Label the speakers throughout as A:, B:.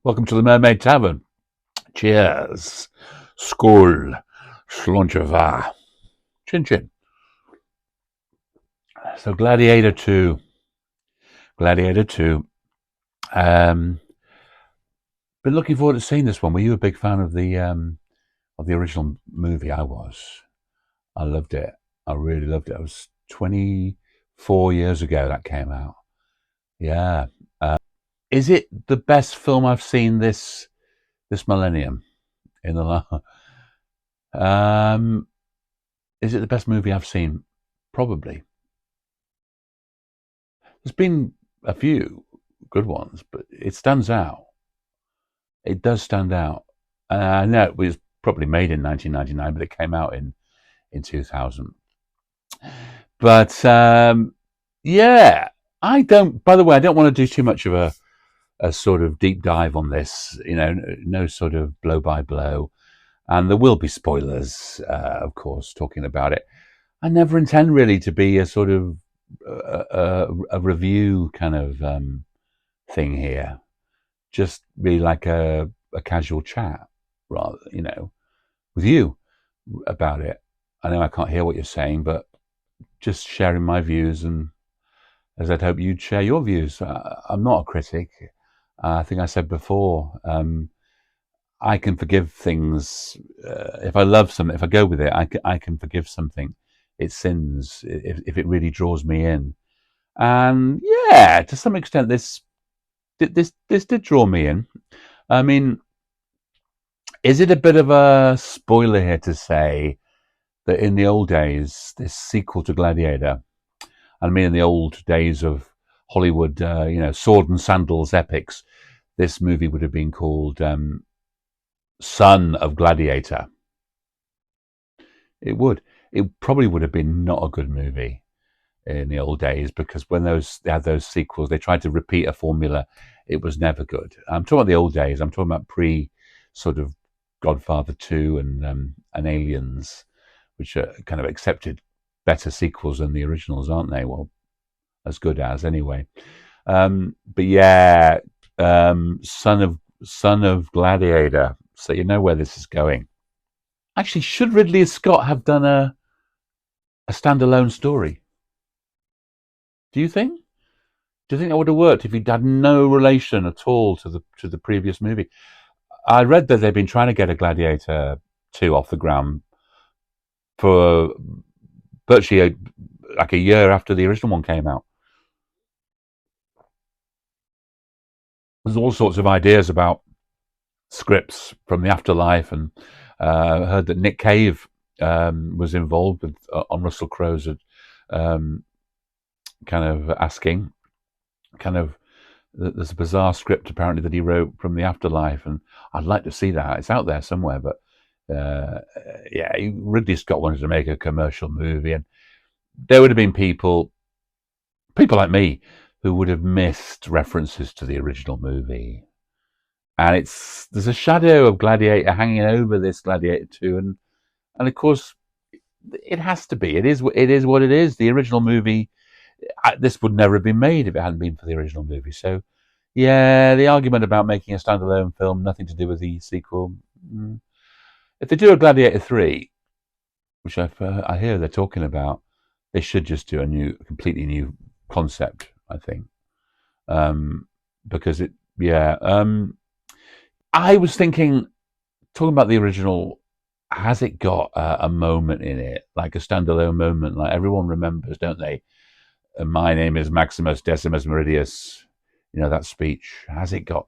A: Welcome to the Mermaid Tavern. Cheers. Skål. Slonchava. Chin chin. So Gladiator 2. Gladiator 2. Um, been looking forward to seeing this one. Were you a big fan of the original movie? I was. I loved it. I really loved it. It was 24 years ago that came out. Yeah. Is it the best film I've seen this millennium? In the um, is it the best movie I've seen? Probably. There's been a few good ones, but it stands out. It does stand out. I know it was probably made in 1999, but it came out in 2000. But yeah, I don't. By the way, I don't want to do too much of a sort of deep dive on this. No sort of blow by blow, and there will be spoilers, of course, talking about it. I never intend really to be a sort of a review kind of thing here. Just be like a casual chat, rather, with you about it. I know I can't hear what you're saying, but just sharing my views, and as I'd hope you'd share your views. I'm not a critic. I think I said before, I can forgive things. If I love something, if I go with it, I can forgive something. It sins if it really draws me in. And yeah, to some extent, this did draw me in. I mean, is it a bit of a spoiler here to say that in the old days, this sequel to Gladiator, I mean, in the old days of Hollywood, sword and sandals epics, this movie would have been called Son of Gladiator. It would. It probably would have been not a good movie in the old days because when they had those sequels, they tried to repeat a formula. It was never good. I'm talking about the old days. I'm talking about pre sort of Godfather 2 and Aliens, which are kind of accepted better sequels than the originals, aren't they? Well, as good as anyway. But yeah, Son of Gladiator. So you know where this is going. Actually, should Ridley Scott have done a standalone story? Do you think? Do you think that would have worked if he'd had no relation at all to the previous movie? I read that they've been trying to get a Gladiator 2 off the ground for virtually like a year after the original one came out. There's all sorts of ideas about scripts from the afterlife, and heard that Nick Cave was involved with, on Russell Crowe's kind of asking, kind of. There's a bizarre script apparently that he wrote from the afterlife, and I'd like to see that. It's out there somewhere, but yeah, Ridley Scott wanted to make a commercial movie, and there would have been people like me, who would have missed references to the original movie. And there's a shadow of Gladiator hanging over this Gladiator 2, and of course it has to be. It is what it is. The original movie, this would never have been made if it hadn't been for the original movie. So yeah, the argument about making a standalone film, nothing to do with the sequel. If they do a Gladiator 3, which I hear they're talking about, they should just do completely new concept, I think. Because yeah. I was thinking, talking about the original, has it got a moment in it, like a standalone moment, like everyone remembers, don't they? My name is Maximus Decimus Meridius. That speech. Has it got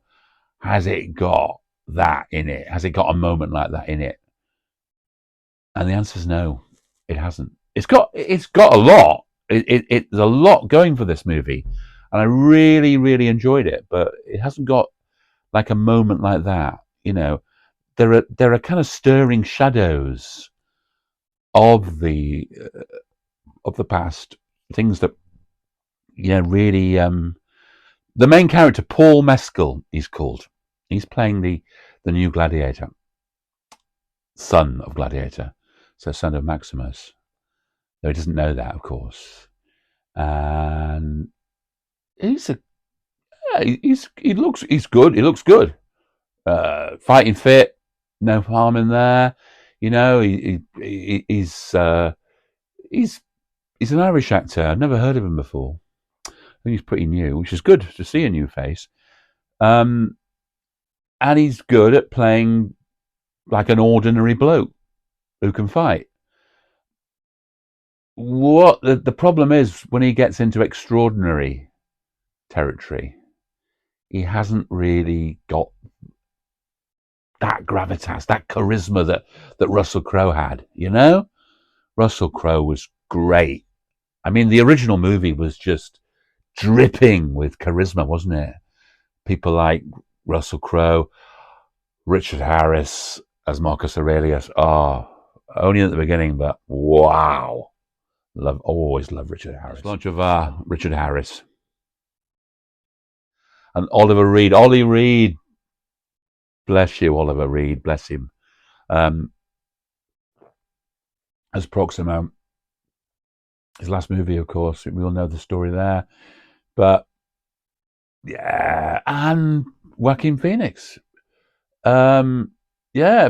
A: that in it? Has it got a moment like that in it? And the answer is no, it hasn't. It's got a lot. There's a lot going for this movie, and I really really enjoyed it. But it hasn't got like a moment like that. There are kind of stirring shadows of the past, things that really. The main character, Paul Mescal, he's called. He's playing the new Gladiator, son of Gladiator, so son of Maximus. Though he doesn't know that, of course. And he's a he looks good. He looks good. Fighting fit, no harm in there. You know, he's an Irish actor. I've never heard of him before. I think he's pretty new, which is good to see a new face. Um, and he's good at playing like an ordinary bloke who can fight. What the problem is when he gets into extraordinary territory, he hasn't really got that gravitas, that charisma that Russell Crowe had. You know, Russell Crowe was great. I mean, the original movie was just dripping with charisma, wasn't it? People like Russell Crowe, Richard Harris as Marcus Aurelius. Oh, only at the beginning, but wow. Always love Richard Harris. Launch of Richard Harris. And Oliver Reed. Ollie Reed. Bless you, Oliver Reed. Bless him. As Proximo. His last movie, of course. We all know the story there. But, yeah. And Joaquin Phoenix. Yeah.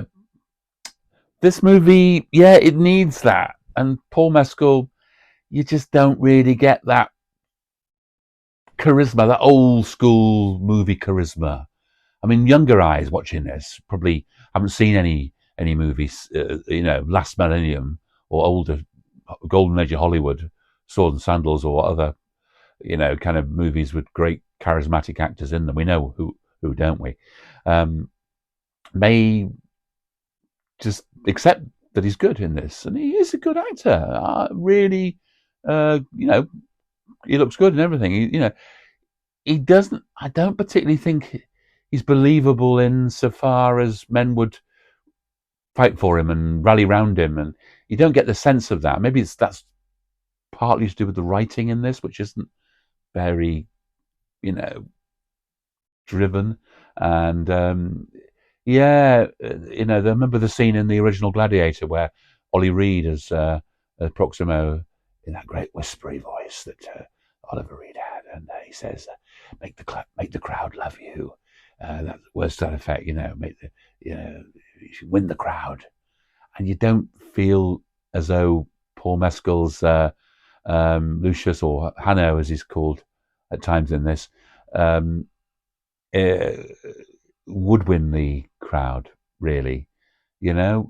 A: This movie, yeah, it needs that. And Paul Mescal, you just don't really get that charisma, that old school movie charisma. I mean, younger eyes watching this probably haven't seen any movies, Last Millennium or older, Golden Age of Hollywood, Sword and Sandals or other, kind of movies with great charismatic actors in them. We know who don't we? May just accept that he's good in this, and he is a good actor. Really, he looks good and everything. He doesn't. I don't particularly think he's believable insofar as men would fight for him and rally round him, and you don't get the sense of that. Maybe that's partly to do with the writing in this, which isn't very, driven. And I remember the scene in the original Gladiator where Ollie Reed as Proximo in that great whispery voice that Oliver Reed had, and he says, "Make the crowd love you." That words to that effect, you should win the crowd, and you don't feel as though Paul Mescal's Lucius, or Hanno as he's called at times in this, would win the crowd, really. Yeah,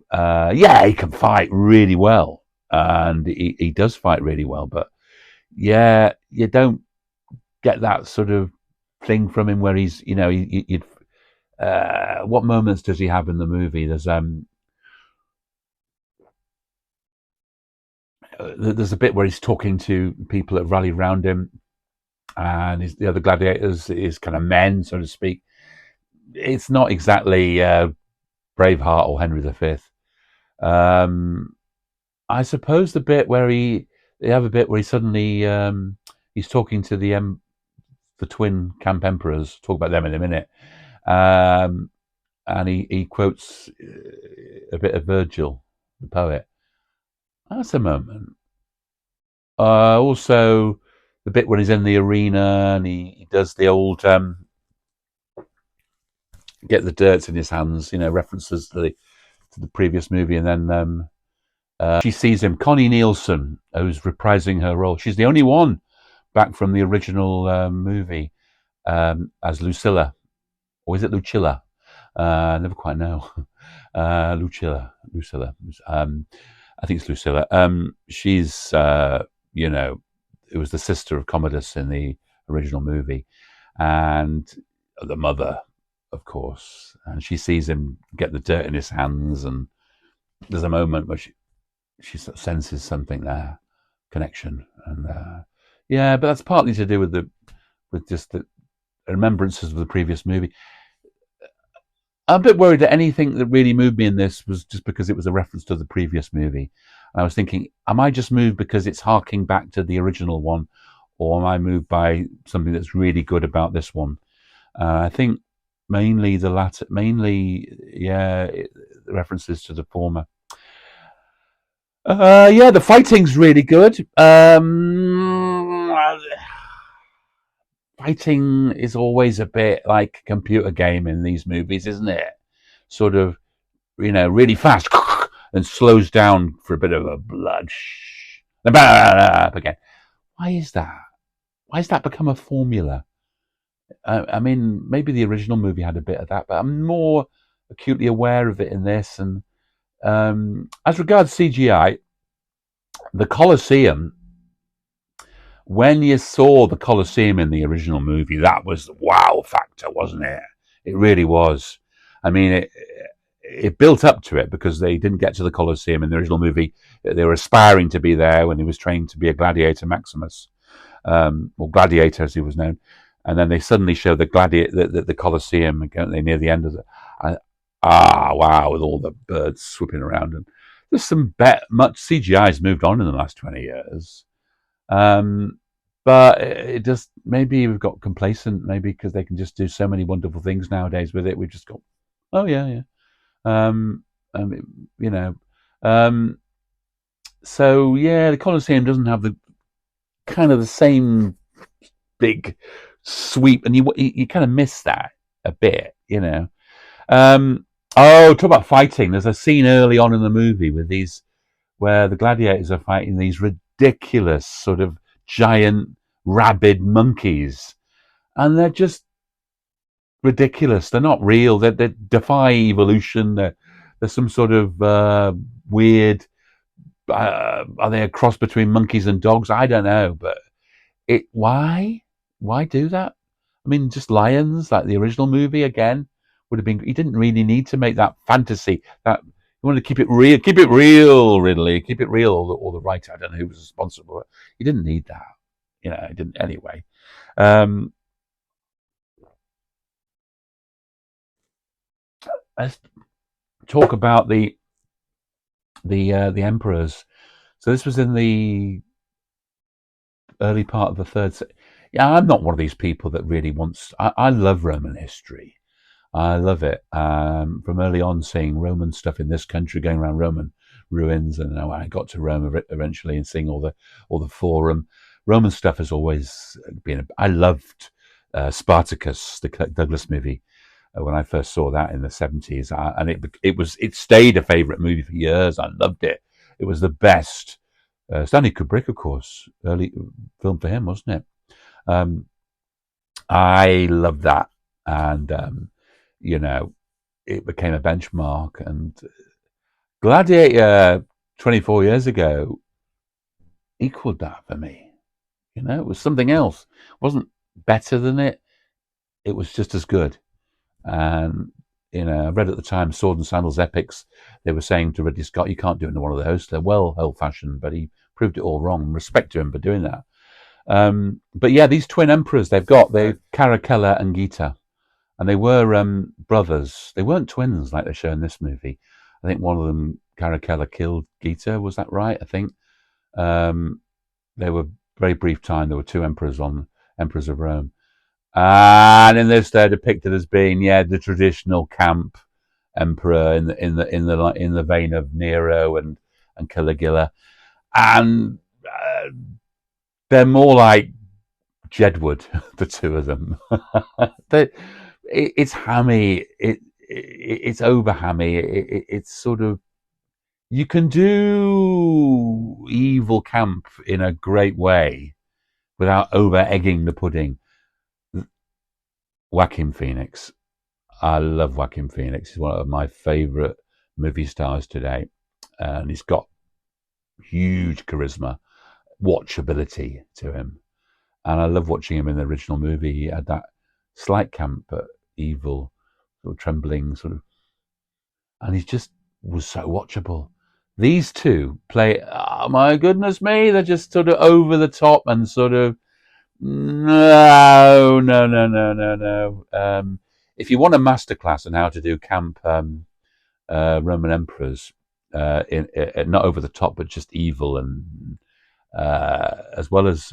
A: he can fight really well, and he does fight really well, but yeah, you don't get that sort of thing from him where he's, what moments does he have in the movie? There's a bit where he's talking to people that rally around him, and the other gladiators, is kind of men, so to speak. It's not exactly Braveheart or Henry V. I suppose the bit where they have a bit where he suddenly he's talking to the twin camp emperors. Talk about them in a minute. And he quotes a bit of Virgil, the poet. That's a moment. Also, the bit when he's in the arena and he does the old get the dirt in his hands, references to the previous movie, and then she sees him, Connie Nielsen, who's reprising her role. She's the only one back from the original movie as Lucilla, or is it Lucilla? I never quite know. Lucilla. I think it's Lucilla. She's, it was the sister of Commodus in the original movie, and the mother, of course. And she sees him get the dirt in his hands, and there's a moment where she sort of senses something there, connection, and but that's partly to do with just the remembrances of the previous movie. I'm a bit worried that anything that really moved me in this was just because it was a reference to the previous movie. And I was thinking, am I just moved because it's harking back to the original one, or am I moved by something that's really good about this one? I think mainly the latter. References to the former. The fighting's really good. fighting is always a bit like a computer game in these movies, isn't it? Sort of, really fast and slows down for a bit of a blood. Again. Why is that? Why has that become a formula? I mean, maybe the original movie had a bit of that, but I'm more acutely aware of it in this. And as regards CGI, the Colosseum, when you saw the Colosseum in the original movie, that was the wow factor, wasn't it? It really was. I mean, it built up to it because they didn't get to the Colosseum in the original movie. They were aspiring to be there when he was trained to be a gladiator, Maximus, or Gladiator as he was known. And then they suddenly show the Colosseum near the end of it. Wow, with all the birds swooping around. And there's much CGI has moved on in the last 20 years. But it just, maybe we've got complacent, maybe because they can just do so many wonderful things nowadays with it. We've just got, oh yeah, yeah. You know, so yeah, the Colosseum doesn't have the kind of the same big sweep, and you kind of miss that a bit, talk about fighting. There's a scene early on in the movie where the gladiators are fighting these ridiculous sort of giant rabid monkeys, and they're just ridiculous. They're not real. They defy evolution. They're some sort of weird. Are they a cross between monkeys and dogs? I don't know, but why do that? I mean, just lions like the original movie again would have been. You didn't really need to make that fantasy. That you wanted to keep it real. Keep it real, Ridley. Keep it real. Or the writer. I don't know who was responsible. You didn't need that. It didn't anyway. Let's talk about the emperors. So this was in the early part of the third. Yeah, I'm not one of these people that really wants. I love Roman history. I love it. From early on, seeing Roman stuff in this country, going around Roman ruins, and I got to Rome eventually, and seeing all the Forum. Roman stuff has always been. I loved Spartacus, the Kirk Douglas movie, when I first saw that in the 70s, and it stayed a favourite movie for years. I loved it. It was the best. Stanley Kubrick, of course, early film for him, wasn't it? I loved that, and it became a benchmark. And Gladiator 24 years ago equaled that for me. It was something else. It wasn't better than it. It was just as good. And I read at the time Sword and Sandals Epics. They were saying to Ridley Scott, "You can't do it in one of those. They're well old-fashioned," but he proved it all wrong. Respect to him for doing that. But yeah, these twin emperors they've got, they Caracalla and Geta, and they were brothers. They weren't twins like they show in this movie. I think one of them, Caracalla, killed Geta. Was that right? I think they were very brief time. There were two emperors of Rome, and in this they're depicted as being the traditional camp emperor in the vein of Nero and Caligula, and they're more like Jedward, the two of them. It's hammy. It's over hammy. It's sort of, you can do evil camp in a great way without over egging the pudding. Joaquin Phoenix. I love Joaquin Phoenix. He's one of my favourite movie stars today, and he's got huge charisma, watchability to him. And I love watching him in the original movie. He had that slight camp but evil, sort of trembling, sort of, and he just was so watchable. These two play, oh my goodness me, they're just sort of over the top and sort of, no, no, no, no, no, no. If you want a masterclass on how to do camp Roman emperors, not over the top, but just evil, and as well as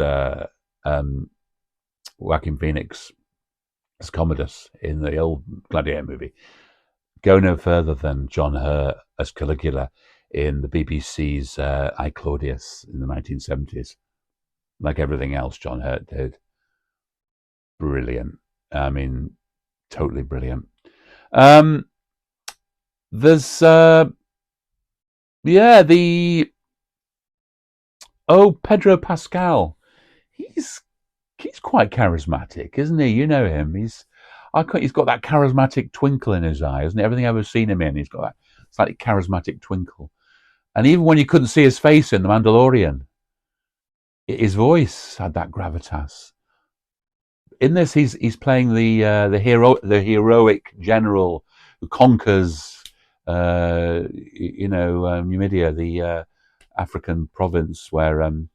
A: Joaquin Phoenix as Commodus in the old Gladiator movie, go no further than John Hurt as Caligula in the BBC's I, Claudius in the 1970s. Like everything else John Hurt did. brilliant. I mean, totally brilliant. Um, there's yeah, the Pedro Pascal. He's he's quite charismatic, isn't he? You know him. He's got that charismatic twinkle in his eye, isn't he? Everything I've ever seen him in, he's got that slightly charismatic twinkle. And even when you couldn't see his face in The Mandalorian, his voice had that gravitas. In this, he's playing the heroic general who conquers, Numidia, the African province where the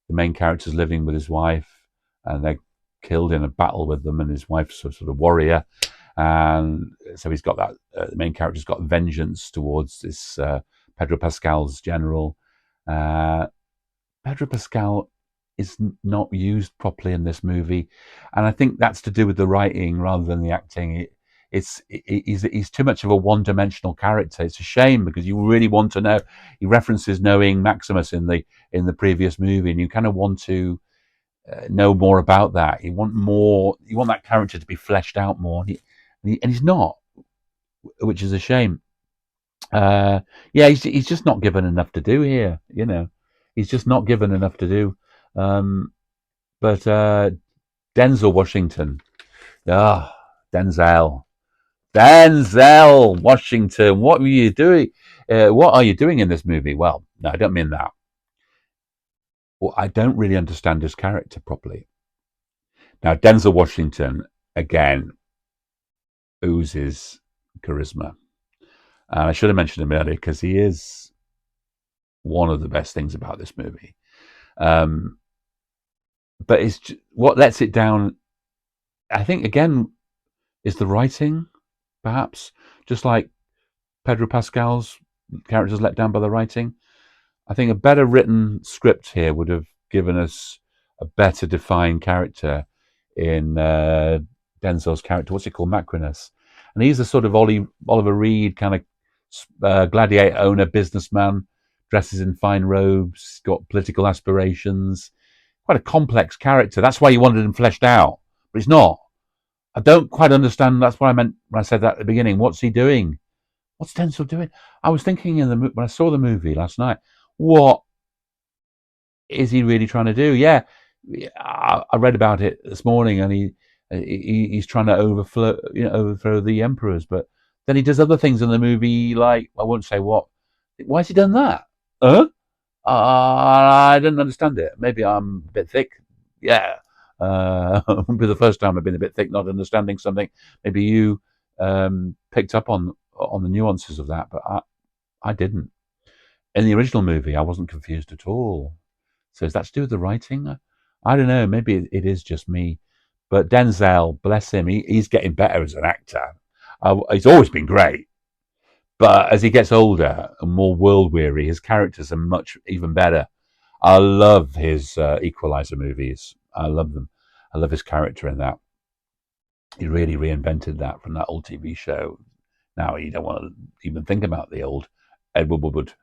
A: main character's living with his wife, and they're killed in a battle with them, and his wife's a sort of warrior, and so he's got that. The main character's got vengeance towards this Pedro Pascal's general. Uh, Pedro Pascal is not used properly in this movie, and I think that's to do with the writing rather than the acting. He's too much of a one-dimensional character. It's a shame because you really want to know. He references knowing Maximus in the previous movie, and you kind of want to know more about that. You want more. You want that character to be fleshed out more, and he's not, which is a shame. Yeah, he's just not given enough to do here. He's just not given enough to do. Um, but Denzel Washington, ah, Denzel, Denzel Washington, what were you doing? What are you doing in this movie? Well, no, I don't mean that. Well, I don't really understand his character properly. Now, Denzel Washington again oozes charisma, and I should have mentioned him earlier because he is one of the best things about this movie. Um, but what lets it down, I think, again, is the writing, perhaps. Just like Pedro Pascal's characters let down by the writing. I think a better written script here would have given us a better defined character in Denzel's character. What's he called? Macrinus. And he's a sort of Oliver Reed kind of gladiator owner, businessman, dresses in fine robes, got political aspirations. Quite a complex character. That's why you wanted him fleshed out, but he's not. I don't quite understand. That's what I meant when I said that at the beginning. What's he doing? What's Denzel doing? I was thinking when I saw the movie last night, what is he really trying to do? Yeah, I read about it this morning, and he's trying to overthrow the emperors, but then he does other things in the movie, like I won't say what. Why has he done that? Huh? I didn't understand it. Maybe I'm a bit thick. Yeah. It'll be the first time I've been a bit thick not understanding something. Maybe you picked up on the nuances of that, but I didn't. In the original movie, I wasn't confused at all. So is that to do with the writing? I don't know. Maybe it is just me. But Denzel, bless him, he's getting better as an actor. He's always been great. But as he gets older and more world weary, his characters are much even better. I love his Equalizer movies. I love them. I love his character in that. He really reinvented that from that old TV show. Now you don't want to even think about the old Edward Woodward.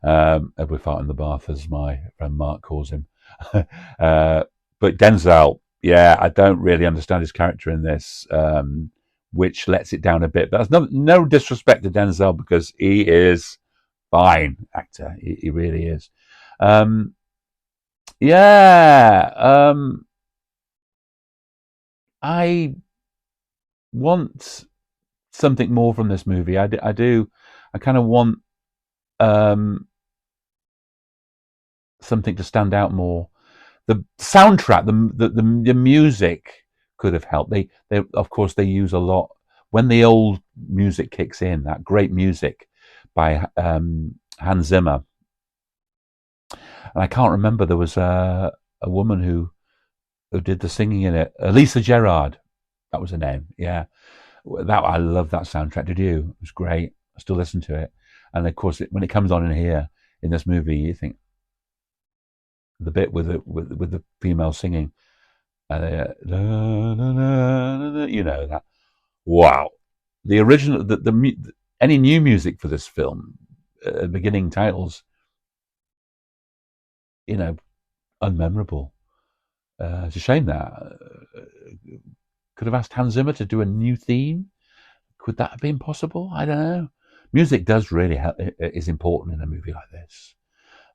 A: Edward Fart in the Bath, as my friend Mark calls him. But Denzel, yeah, I don't really understand his character in this, which lets it down a bit. But that's no disrespect to Denzel because he is fine actor. He really is. Um, yeah, I want something more from this movie. I do. I kind of want um, something to stand out more. The soundtrack, the music could have helped. They of course they use a lot when the old music kicks in. That great music by Hans Zimmer, and I can't remember. There was a woman who did the singing in it. Lisa Gerrard, that was her name. Yeah, that I love that soundtrack. Did you? It was great. I still listen to it, and of course, when it comes on in here in this movie, you think the bit with the female singing, that. Wow, the original, any new music for this film, beginning titles, you know, unmemorable. It's a shame that. Could have asked Hans Zimmer to do a new theme. Could that have been possible? I don't know. Music does really help, is important in a movie like this.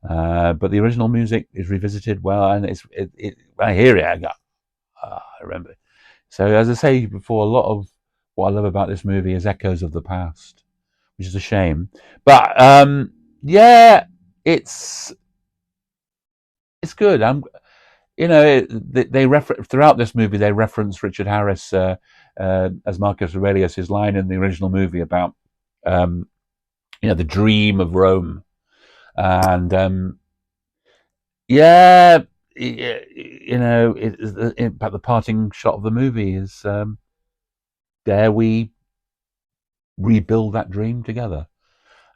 A: But the original music is revisited well, and when I hear it, I go, I remember. So, as I say before, a lot of what I love about this movie is echoes of the past, which is a shame. But yeah, it's good. They throughout this movie they reference Richard Harris as Marcus Aurelius, his line in the original movie about the dream of Rome, and yeah, in fact, the parting shot of the movie is dare we rebuild that dream together?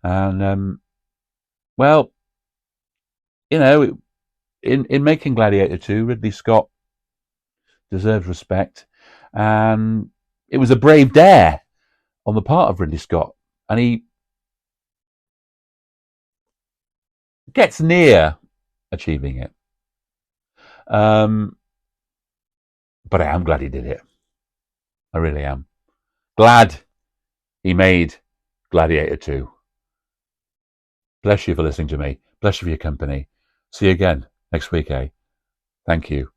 A: And well, in making Gladiator II, Ridley Scott deserves respect, and it was a brave dare on the part of Ridley Scott, and he gets near achieving it. But I am glad he did it. I really am. Glad he made Gladiator 2. Bless you for listening to me. Bless you for your company. See you again next week, eh? Thank you.